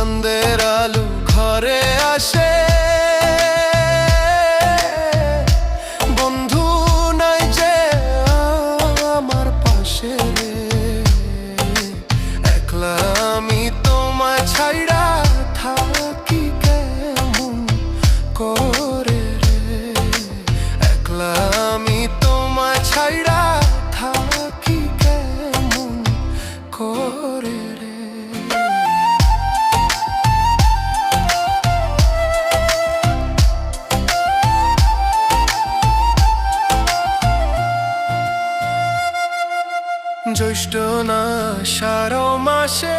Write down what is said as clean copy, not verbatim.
চাঁদের আলো ঘরে আসে, বন্ধু নাই যে আমার পাশে রে, একলা আমি তোমায় ছাইড়া থাকি কেমন করে রে, একলা আমি তোমায় ছাইড়া থাকি কেমন করে রে। জ্যৈষ্ঠ না আষাঢ় মাসে